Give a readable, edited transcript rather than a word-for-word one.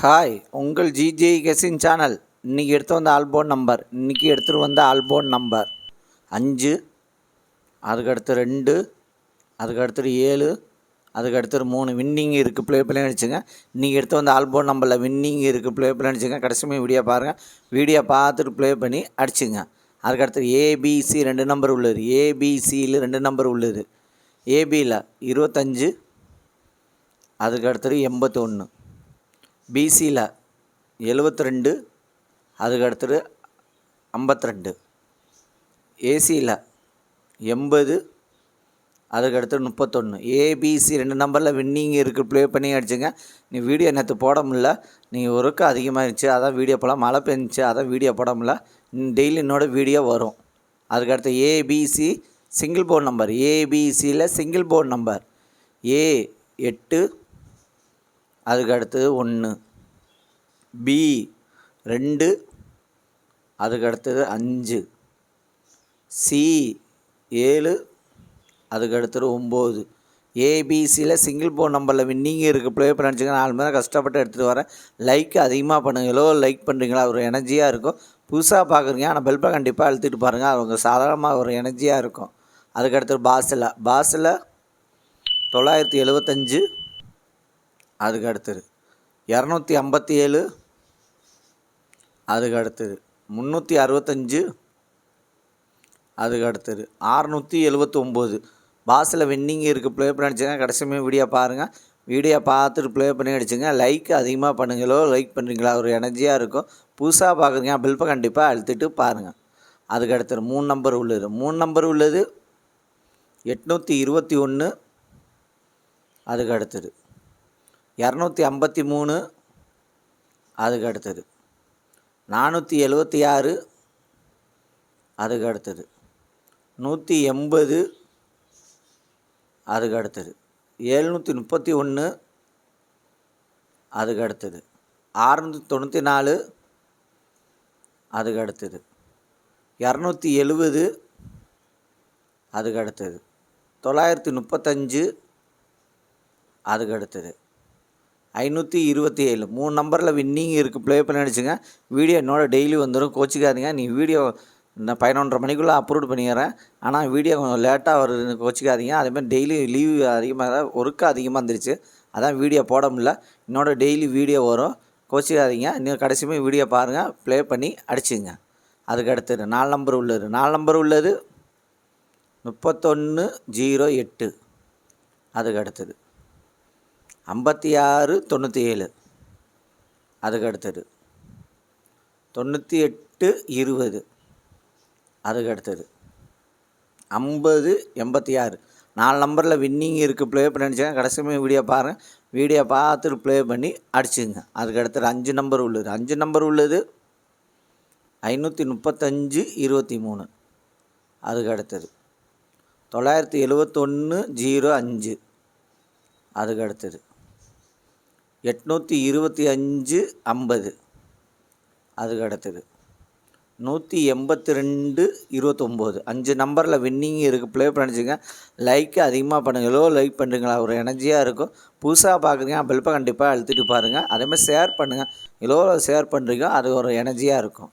Hi, உங்கள் GJ கெஸின் channel. இன்றைக்கி எடுத்து வந்த ஆல்போர்ட் நம்பர், இன்றைக்கி எடுத்துகிட்டு வந்த ஆல்போர்ட் நம்பர் 5, அதுக்கடுத்து 2, அதுக்கடுத்து 7, அதுக்கடுத்து 3 வின்னிங் இருக்குது. ப்ளே பண்ணி அடிச்சுங்க. இன்றைக்கி எடுத்து வந்த ஆல்போர்ட் நம்பரில் வின்னிங் இருக்குது. ப்ளே பண்ணி அடிச்சுங்க. கடைசியுமே வீடியோ பாருங்கள். வீடியோ பார்த்துட்டு ப்ளே பண்ணி அடிச்சுங்க. அதுக்கடுத்து ஏபிசி 2 நம்பர் உள்ளது. ஏபிசியில் 2 நம்பர் உள்ளது. ஏபியில் 25, அதுக்கடுத்து 81, பிசியில் 72, அதுக்கடுத்தது 52, ஏசியில் 80, அதுக்கடுத்து 31. ஏபிசி 2 நம்பரில் வின்னிங் இருக்குது. ப்ளே பண்ணி அடிச்சுங்க. நீ வீடியோ நேற்று போட முடில, நீங்கள் ஒர்க்கு அதிகமாக இருந்துச்சு, அதான் வீடியோ போடலாம். மழை பெஞ்சிச்சு, அதான் வீடியோ போட முடில. டெய்லி என்னோட வீடியோ வரும். அதுக்கடுத்து ஏபிசி சிங்கிள் போர்ட் நம்பர். ஏபிசியில் சிங்கிள் போர்ட் நம்பர் ஏ 8, அதுக்கடுத்தது 1, பி 2, அதுக்கடுத்தது 5, சி 7, அதுக்கடுத்தது 9. ஏபிசியில் சிங்கிள் போர்ட் நம்பரில் வின்னிங் இருக்குது. ப்ளே பண்ணி அடிச்சுங்க. 4 மணி நேரம் கஷ்டப்பட்டு எடுத்துகிட்டு வரேன். லைக் அதிகமாக பண்ணுங்கள். எவ்வளோ லைக் பண்ணுறீங்களா ஒரு எனர்ஜியாக இருக்கும். புதுசாக பார்க்குறீங்க, ஆனால் பெல்பை கண்டிப்பாக அழுத்திட்டு பாருங்கள். அவங்க சாதாரணமாக ஒரு எனர்ஜியாக இருக்கும். அதுக்கடுத்து பாஸில் 975, அதுக்கு அடுத்தது 257, அதுக்கு அடுத்தது 365, அதுக்கு அடுத்தது 679. பாஸில் வின்னிங் இருக்குது. ப்ளே பண்ணி அடிச்சுங்க. கடைசியுமே வீடியோ பாருங்கள். வீடியோ பார்த்துட்டு ப்ளே பண்ணி அடிச்சுங்க. லைக் அதிகமாக பண்ணுங்களோ, லைக் பண்ணுறீங்களா ஒரு எனர்ஜியாக இருக்கும். புதுசாக பார்க்குறீங்க, பெல்பை கண்டிப்பாக அழுத்திட்டு பாருங்கள். அதுக்கு அடுத்தது 3 நம்பர் உள்ளது. 3 நம்பர் உள்ளது 821, அதுக்கு அடுத்தது 253, அதுக்கு அடுத்தது 476, அதுக்கு அடுத்தது 180, அதுக்கு அடுத்தது 731, அதுக்கு அடுத்தது 694, அதுக்கு அடுத்தது 270, அதுக்கு அடுத்தது 935, அதுக்கு அடுத்தது 527. 3 நம்பரில் வின்னிங் இருக்குது. ப்ளே பண்ணி அடிச்சுங்க. வீடியோ என்னோட டெய்லி வந்துடும். கோச்சிக்காதீங்க. நீ வீடியோ நான் 11:30 மணிக்குள்ளே அப்லோட் பண்ணிடுறேன். ஆனால் வீடியோ கொஞ்சம் லேட்டாக வருதுன்னு கோச்சிக்காதீங்க. அதேமாதிரி டெய்லி லீவ் அதிகமாக ஒர்க்கு அதிகமாக வந்துருச்சு, அதான் வீடியோ போட முடியல. என்னோட டெய்லி வீடியோ வரும். கோச்சிக்காதீங்க. இன்னும் கடைசியுமே வீடியோ பாருங்கள். ப்ளே பண்ணி அடிச்சுங்க. அதுக்கு அடுத்தது 4 நம்பர் உள்ளது. 4 நம்பர் உள்ளது 3108, அதுக்கு அடுத்தது 5697, அதுக்கு அடுத்தது 9820, அதுக்கு அடுத்தது 5086. 4 நம்பரில் வின்னிங் இருக்குது. ப்ளே பண்ணி அடிச்சுங்க. கடைசியுமே வீடியோ பாருங்கள். வீடியோ பார்த்துட்டு ப்ளே பண்ணி அடிச்சுங்க. அதுக்கு அடுத்தது 5 நம்பர் உள்ளது. 5 நம்பர் உள்ளது 53523, அதுக்கு அடுத்தது 97105, அதுக்கு அடுத்தது 82550, அதுக்கு அடுத்தது 18229. 5 நம்பரில் வின்னிங் இருக்குது. ப்ளே பண்ணிச்சுங்க. லைக் அதிகமாக பண்ணுங்கள். எவ்வளோ லைக் பண்ணுறீங்களா ஒரு எனர்ஜியாக இருக்கும். புதுசாக பார்க்குறீங்க, பெல்பை கண்டிப்பாக அழுத்திட்டு பாருங்கள். அதேமாதிரி ஷேர் பண்ணுங்கள். எவ்வளோ ஷேர் பண்ணுறீங்களோ அது ஒரு எனர்ஜியாக இருக்கும்.